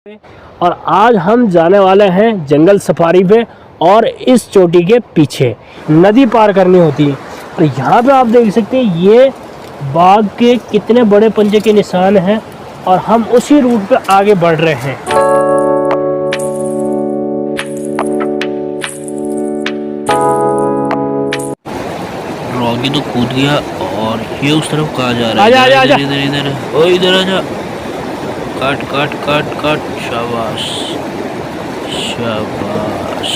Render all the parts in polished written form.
और आज हम जाने वाले हैं जंगल सफारी पे। और इस चोटी के पीछे नदी पार करनी होती है। तो यहाँ पे आप देख सकते हैं ये बाघ के कितने बड़े पंजे के निशान हैं और हम उसी रूट पे आगे बढ़ रहे हैं। रॉकी तो कूद गया और ये उस तरफ कहाँ जा रहा है? आजा। इधर इधर ओ इधर आजा। काट काट काट काट। शाबाश शाबाश।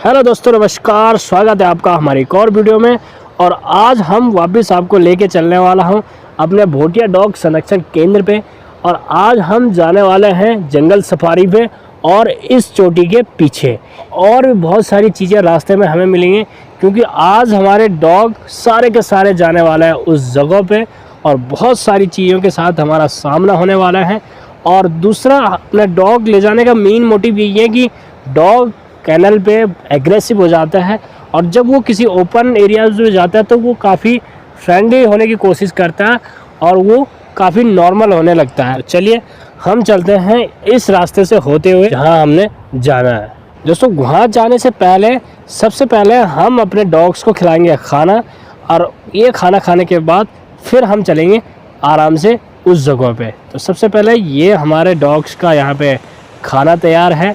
हेलो दोस्तों, नमस्कार, स्वागत है आपका हमारी एक और वीडियो में। और आज हम वापस आपको लेके चलने वाला हूं अपने भोटिया डॉग संरक्षण केंद्र पे। और आज हम जाने वाले हैं जंगल सफारी पे और इस चोटी के पीछे और भी बहुत सारी चीज़ें रास्ते में हमें मिलेंगी, क्योंकि आज हमारे डॉग सारे के सारे जाने वाला है उस जगह पे और बहुत सारी चीज़ों के साथ हमारा सामना होने वाला है। और दूसरा, अपना डॉग ले जाने का मेन मोटिव यही है कि डॉग कैनल पे एग्रेसिव हो जाता है और जब वो किसी ओपन एरियाज में जाता है तो वो काफ़ी फ्रेंडली होने की कोशिश करता है और वो काफ़ी नॉर्मल होने लगता है। तो चलिए हम चलते हैं इस रास्ते से होते हुए जहाँ हमने जाना है। दोस्तों, वहाँ जाने से पहले सबसे पहले हम अपने डॉग्स को खिलाएंगे खाना, और ये खाना खाने के बाद फिर हम चलेंगे आराम से उस जगह पे। तो सबसे पहले ये हमारे डॉग्स का यहाँ पे खाना तैयार है।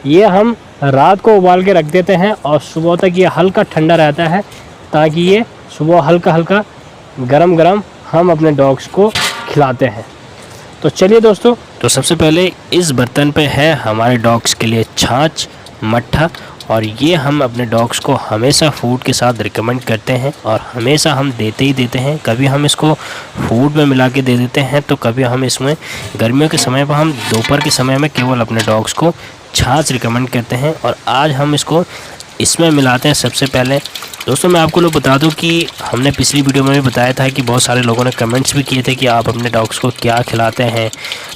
ये हम रात को उबाल के रख देते हैं और सुबह तक ये हल्का ठंडा रहता है, ताकि ये सुबह हल्का हल्का गरम गरम हम अपने डॉग्स को खिलाते हैं। तो चलिए दोस्तों, तो सबसे पहले इस बर्तन पे है हमारे डॉग्स के लिए छाछ, मट्ठा, और ये हम अपने डॉग्स को हमेशा फूड के साथ रिकमेंड करते हैं और हमेशा हम देते ही देते हैं। कभी हम इसको फूड में मिला के दे देते हैं, तो कभी हम इसमें गर्मियों के समय पर हम दोपहर के समय में केवल अपने डॉग्स को छाछ रिकमेंड करते हैं। और आज हम इसको इसमें मिलाते हैं। सबसे पहले दोस्तों मैं आपको लोग बता दूं कि हमने पिछली वीडियो में भी बताया था कि बहुत सारे लोगों ने कमेंट्स भी किए थे कि आप अपने डॉग्स को क्या खिलाते हैं।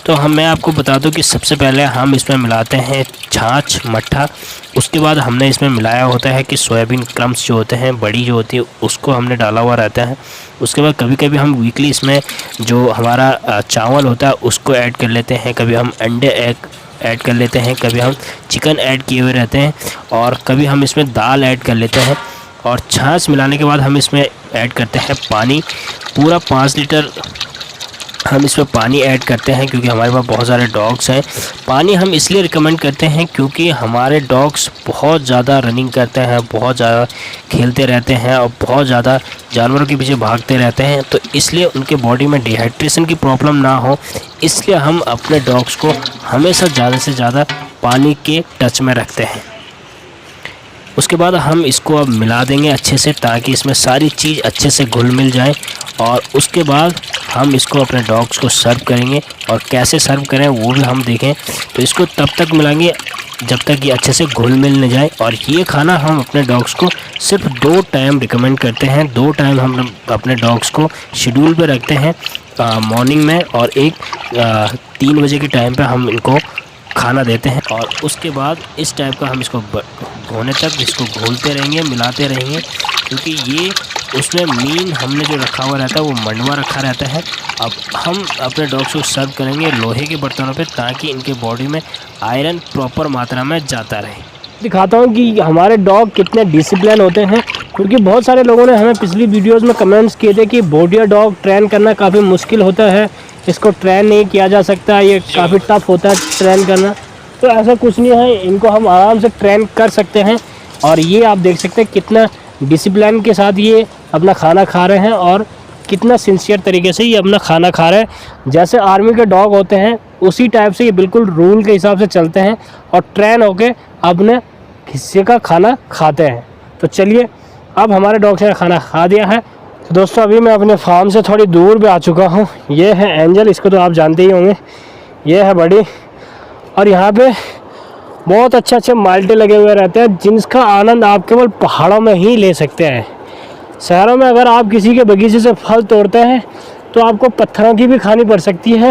तो मैं आपको बता दूं कि सबसे पहले हम इसमें मिलाते हैं छाछ, मट्ठा। उसके बाद हमने इसमें मिलाया होता है कि सोयाबीन क्रम्स जो होते हैं, बड़ी जो होती है, उसको हमने डाला हुआ रहता है। उसके बाद कभी कभी हम वीकली इसमें जो हमारा चावल होता है उसको ऐड कर लेते हैं। कभी हम अंडे ऐड कर लेते हैं, कभी हम चिकन ऐड किए हुए रहते हैं, और कभी हम इसमें दाल ऐड कर लेते हैं। और छाछ मिलाने के बाद हम इसमें ऐड करते हैं पानी। पूरा 5 लीटर हम इसमें पानी ऐड करते हैं, क्योंकि हमारे पास बहुत सारे डॉग्स हैं। पानी हम इसलिए रिकमेंड करते हैं क्योंकि हमारे डॉग्स बहुत ज़्यादा रनिंग करते हैं, बहुत ज़्यादा खेलते रहते हैं और बहुत ज़्यादा जानवरों के पीछे भागते रहते हैं। तो इसलिए उनके बॉडी में डिहाइड्रेशन की प्रॉब्लम ना हो, इसलिए हम अपने डॉग्स को हमेशा ज़्यादा से ज़्यादा पानी के टच में रखते हैं। उसके बाद हम इसको अब मिला देंगे अच्छे से, ताकि इसमें सारी चीज़ अच्छे से घुल मिल जाए। और उसके बाद हम इसको अपने डॉग्स को सर्व करेंगे, और कैसे सर्व करें वो भी हम देखें। तो इसको तब तक मिलाएंगे जब तक ये अच्छे से घुल मिल न जाए। और ये खाना हम अपने डॉग्स को सिर्फ 2 टाइम रिकमेंड करते हैं। 2 टाइम हम अपने डॉग्स को शेड्यूल पे रखते हैं, मॉर्निंग में और एक 3 बजे के टाइम पे हम इनको खाना देते हैं। और उसके बाद इस टाइप का हम इसको होने तक इसको घोलते रहेंगे, मिलाते रहेंगे, क्योंकि ये उसमें मीन हमने जो रखा हुआ रहता है वो मंडवा रखा रहता है। अब हम अपने डॉग्स को सर्व करेंगे लोहे के बर्तनों पे, ताकि इनके बॉडी में आयरन प्रॉपर मात्रा में जाता रहे। दिखाता हूँ कि हमारे डॉग कितने डिसिप्लिन होते हैं, क्योंकि बहुत सारे लोगों ने हमें पिछली वीडियोस में कमेंट्स किए थे कि भोटिया डॉग ट्रेन करना काफ़ी मुश्किल होता है, इसको ट्रेन नहीं किया जा सकता, ये काफ़ी टफ होता है ट्रेन करना। तो ऐसा कुछ नहीं है, इनको हम आराम से ट्रेन कर सकते हैं। और ये आप देख सकते हैं कितना डिसिप्लिन के साथ ये अपना खाना खा रहे हैं और कितना सिंसियर तरीके से ये अपना खाना खा रहे हैं। जैसे आर्मी के डॉग होते हैं उसी टाइप से ये बिल्कुल रूल के हिसाब से चलते हैं और ट्रेन होके अपने हिस्से का खाना खाते हैं। तो चलिए, अब हमारे डॉग्स ने खाना खा दिया है। तो दोस्तों, अभी मैं अपने फार्म से थोड़ी दूर पे आ चुका हूँ। ये है एंजल, इसको तो आप जानते ही होंगे। ये है बड़ी, और यहाँ पे बहुत अच्छे माल्टे लगे हुए रहते हैं, जिनका आनंद आप केवल पहाड़ों में ही ले सकते हैं। शहरों में अगर आप किसी के बगीचे से फल तोड़ते हैं तो आपको पत्थरों की भी खानी पड़ सकती है,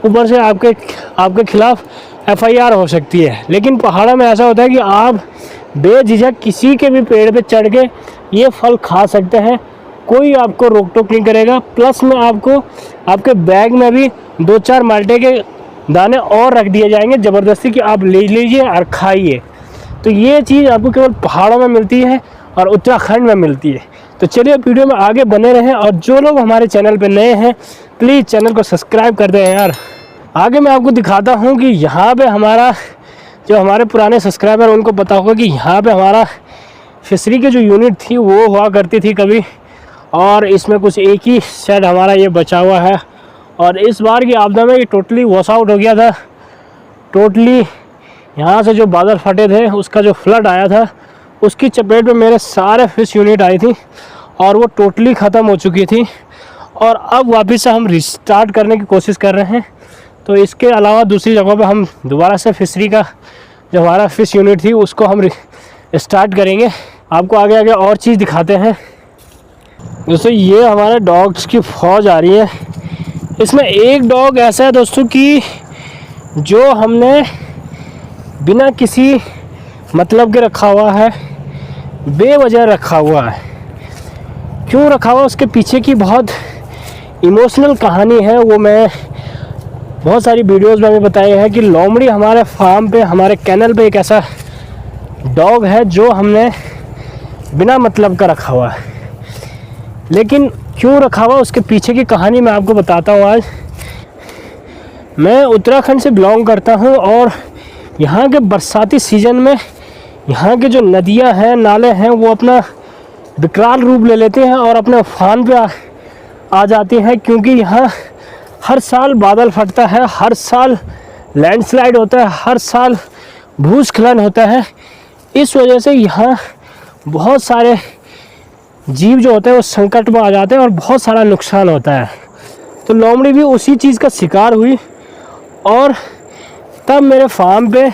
ऊपर से आपके खिलाफ FIR हो सकती है। लेकिन पहाड़ों में ऐसा होता है कि आप बेझिझक किसी के भी पेड़ पे चढ़ के ये फल खा सकते हैं, कोई आपको रोक टोक नहीं करेगा। प्लस में आपको आपके बैग में भी 2-4 माल्टे के दाने और रख दिए जाएंगे ज़बरदस्ती कि आप ले लीजिए और खाइए। तो ये चीज़ आपको केवल पहाड़ों में मिलती है और उत्तराखंड में मिलती है। तो चलिए वीडियो में आगे बने रहें, और जो लोग हमारे चैनल पे नए हैं प्लीज़ चैनल को सब्सक्राइब कर दें यार। आगे मैं आपको दिखाता हूँ कि यहाँ पे हमारा जो हमारे पुराने सब्सक्राइबर उनको पता होगा कि यहाँ पे हमारा फिशरी की जो यूनिट थी वो हुआ करती थी कभी, और इसमें कुछ एक ही शेड हमारा ये बचा हुआ है। और इस बार की आपदा में ये टोटली वॉश आउट हो गया था। टोटली यहाँ से जो बादल फटे थे उसका जो फ्लड आया था उसकी चपेट में मेरे सारे फिश यूनिट आई थी और वो टोटली ख़त्म हो चुकी थी। और अब वापस से हम रिस्टार्ट करने की कोशिश कर रहे हैं। तो इसके अलावा दूसरी जगहों पे हम दोबारा से फिशरी का जो हमारा फ़िश यूनिट थी उसको हम स्टार्ट करेंगे। आपको आगे आगे और चीज़ दिखाते हैं। दोस्तों ये हमारे डॉग्स की फ़ौज आ रही है। इसमें एक डॉग ऐसा है दोस्तों कि जो हमने बिना किसी मतलब के रखा हुआ है, बेवजह रखा हुआ है। क्यों रखा हुआ, उसके पीछे की बहुत इमोशनल कहानी है। वो मैं बहुत सारी वीडियोस में भी बताई है कि लोमड़ी हमारे फार्म पे, हमारे कैनल पे एक ऐसा डॉग है जो हमने बिना मतलब का रखा हुआ है। लेकिन क्यों रखा हुआ उसके पीछे की कहानी मैं आपको बताता हूँ आज। मैं उत्तराखंड से बिलोंग करता हूँ और यहाँ के बरसाती सीज़न में यहाँ के जो नदियाँ हैं, नाले हैं, वो अपना विकराल रूप ले लेते हैं और अपने उफान पे आ जाती हैं। क्योंकि यहाँ हर साल बादल फटता है, हर साल लैंडस्लाइड होता है, हर साल भूस्खलन होता है। इस वजह से यहाँ बहुत सारे जीव जो होते हैं वो संकट में आ जाते हैं और बहुत सारा नुकसान होता है। तो लोमड़ी भी उसी चीज़ का शिकार हुई और तब मेरे फार्म पे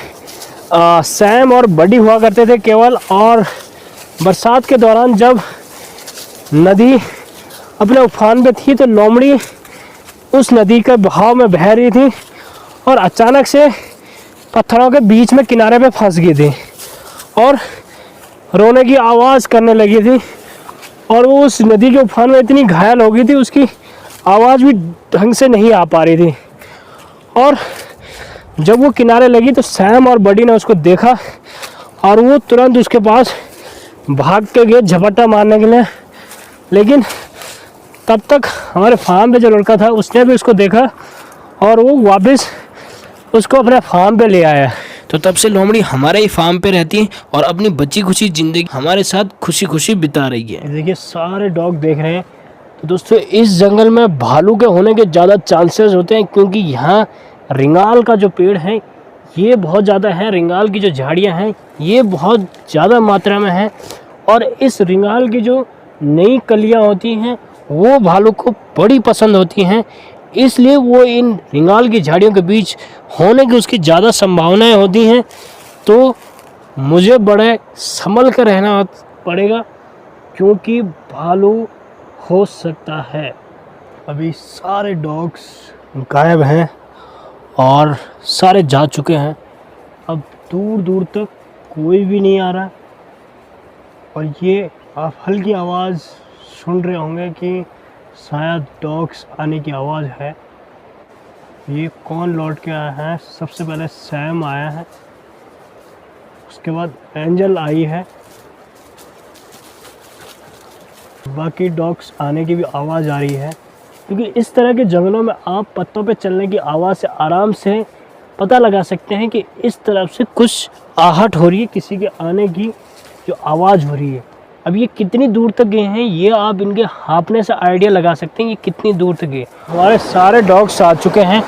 सैम और बडी हुआ करते थे केवल। और बरसात के दौरान जब नदी अपने उफान पे थी तो लोमड़ी उस नदी के बहाव में बह रही थी और अचानक से पत्थरों के बीच में किनारे पे फंस गई थी और रोने की आवाज़ करने लगी थी। और वो उस नदी के उफान में इतनी घायल हो गई थी, उसकी आवाज़ भी ढंग से नहीं आ पा रही थी। और जब वो किनारे लगी तो सैम और बडी ने उसको देखा और वो तुरंत उसके पास भाग के गए झपट्टा मारने के लिए। लेकिन तब तक हमारे फार्म पे जो लड़का था उसने भी उसको देखा और वो वापस उसको अपने फार्म पे ले आया। तो तब से लोमड़ी हमारे ही फार्म पे रहती है और अपनी बची खुशी जिंदगी हमारे साथ खुशी खुशी बिता रही है। देखिए सारे डॉग देख रहे हैं। तो दोस्तों इस जंगल में भालू के होने के ज़्यादा चांसेस होते हैं क्योंकि यहाँ रिंगाल का जो पेड़ है ये बहुत ज़्यादा है। रिंगाल की जो झाड़ियाँ हैं ये बहुत ज़्यादा मात्रा में हैं और इस रिंगाल की जो नई कलियाँ होती हैं वो भालू को बड़ी पसंद होती हैं। इसलिए वो इन रिंगाल की झाड़ियों के बीच होने की उसकी ज़्यादा संभावनाएं होती हैं। तो मुझे बड़े संभल कर रहना पड़ेगा क्योंकि भालू हो सकता है। अभी सारे डॉग्स गायब हैं और सारे जा चुके हैं। अब दूर दूर तक कोई भी नहीं आ रहा और ये आप हल्की आवाज़ सुन रहे होंगे कि शायद डॉग्स आने की आवाज़ है। ये कौन लौट के आया है? सबसे पहले सैम आया है, उसके बाद एंजल आई है, बाकी डॉग्स आने की भी आवाज़ आ रही है। क्योंकि इस तरह के जंगलों में आप पत्तों पे चलने की आवाज़ से आराम से पता लगा सकते हैं कि इस तरफ से कुछ आहट हो रही है, किसी के आने की जो आवाज़ हो रही है। अब ये कितनी दूर तक गए हैं ये आप इनके हाँफने से आइडिया लगा सकते हैं ये कितनी दूर तक गए। हमारे सारे डॉग्स आ चुके हैं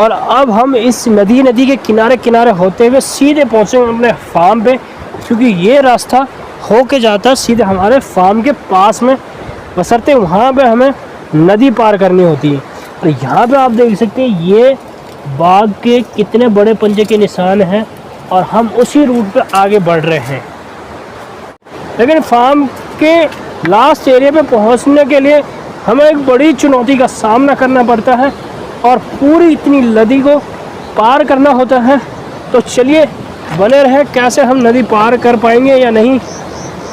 और अब हम इस नदी के किनारे होते हुए सीधे पहुँचेंगे अपने फार्म पे। क्योंकि ये रास्ता होके जाता है सीधे हमारे फार्म के पास में, बशर्ते वहाँ पे हमें नदी पार करनी होती है। और यहाँ पे आप देख सकते हैं ये बाघ के कितने बड़े पंजे के निशान हैं और हम उसी रूट पे आगे बढ़ रहे हैं। लेकिन फार्म के लास्ट एरिया पे पहुँचने के लिए हमें एक बड़ी चुनौती का सामना करना पड़ता है और पूरी इतनी नदी को पार करना होता है। तो चलिए बने रहें कैसे हम नदी पार कर पाएंगे या नहीं।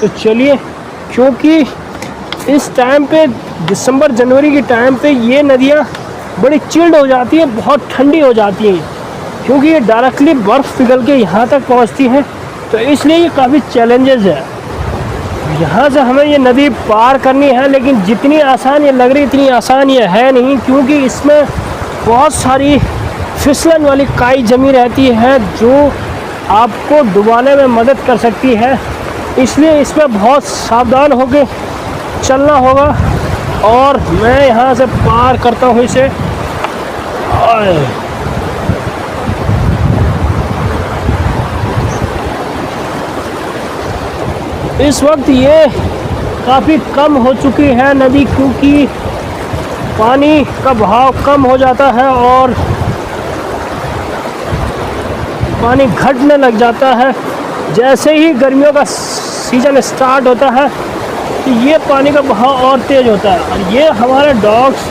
तो चलिए, क्योंकि इस टाइम पे दिसंबर जनवरी के टाइम पे ये नदियाँ बड़ी चिल्ड हो जाती है, बहुत ठंडी हो जाती है, क्योंकि ये डायरेक्टली बर्फ़ पिघल के यहाँ तक पहुँचती है। तो इसलिए ये काफ़ी चैलेंजेस है। यहाँ से हमें ये नदी पार करनी है, लेकिन जितनी आसान ये लग रही इतनी आसान ये है नहीं, क्योंकि इसमें बहुत सारी फिसलन वाली काई जमी रहती है जो आपको डुबाने में मदद कर सकती है। इसलिए इसमें बहुत सावधान होकर चलना होगा। और मैं यहाँ से पार करता हूँ इसे। इस वक्त ये काफ़ी कम हो चुकी है नदी, क्योंकि पानी का बहाव कम हो जाता है और पानी घटने लग जाता है। जैसे ही गर्मियों का सीज़न स्टार्ट होता है तो ये पानी का बहाव और तेज़ होता है। और ये हमारे डॉग्स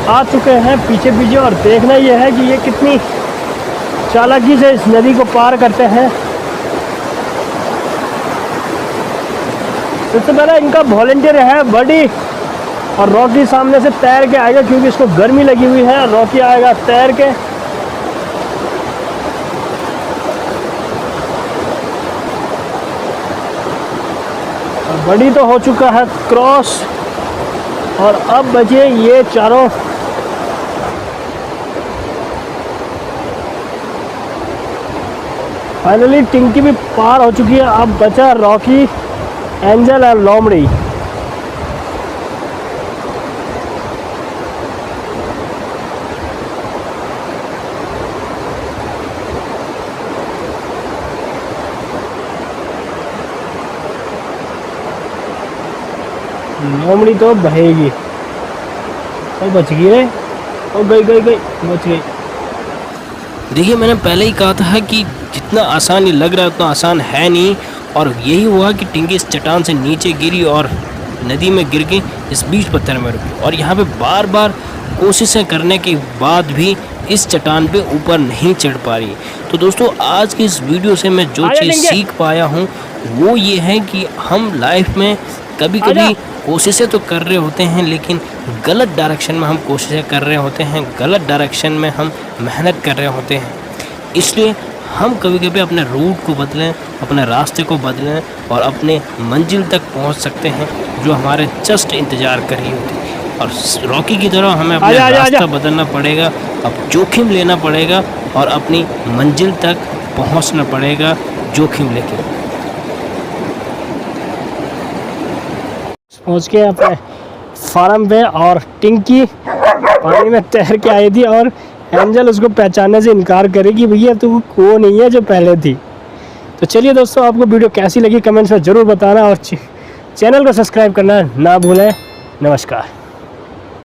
आ चुके हैं पीछे पीछे, और देखना ये है कि ये कितनी चालाकी से इस नदी को पार करते हैं। सबसे पहले इनका वॉलंटियर है बडी, और रॉकी सामने से तैर के आएगा क्योंकि इसको गर्मी लगी हुई है। रॉकी आएगा तैर के। बड़ी तो हो चुका है क्रॉस, और अब बचे ये चारों। फाइनली टिंकी भी पार हो चुकी है। अब बचा रॉकी, एंजल और लोमड़ी। लोमड़ी तो बहेगी। और बच गई रे, और गई बच गई। देखिए, मैंने पहले ही कहा था कि जितना आसान ये लग रहा है उतना आसान है नहीं। और यही हुआ कि टिंकी इस चट्टान से नीचे गिरी और नदी में गिर के इस बीच पत्थर में रुकी। और यहाँ पे बार बार कोशिशें करने के बाद भी इस चट्टान पे ऊपर नहीं चढ़ पा रही। तो दोस्तों, आज की इस वीडियो से मैं जो चीज़ सीख पाया हूँ वो ये है कि हम लाइफ में कभी कभी कोशिशें तो कर रहे होते हैं, लेकिन गलत डायरेक्शन में हम कोशिशें कर रहे होते हैं, गलत डायरेक्शन में हम मेहनत कर रहे होते हैं। इसलिए हम कभी कभी अपने रूट को बदलें, अपने रास्ते को बदलें और अपने मंजिल तक पहुंच सकते हैं जो हमारे जस्ट इंतज़ार कर रही होती है। और रॉकी की तरह हमें अपना रास्ता बदलना पड़ेगा, अब जोखिम लेना पड़ेगा और अपनी मंजिल तक पहुंचना पड़ेगा जोखिम लेके। पहुंच के अपने फार्म पे, और टिंकी पानी में तैर के आई थी और एंजल उसको पहचानने से इनकार करेगी, भैया तू वो नहीं है जो पहले थी। तो चलिए दोस्तों, आपको वीडियो कैसी लगी कमेंट्स में ज़रूर बताना, और चैनल को सब्सक्राइब करना ना भूलें। नमस्कार।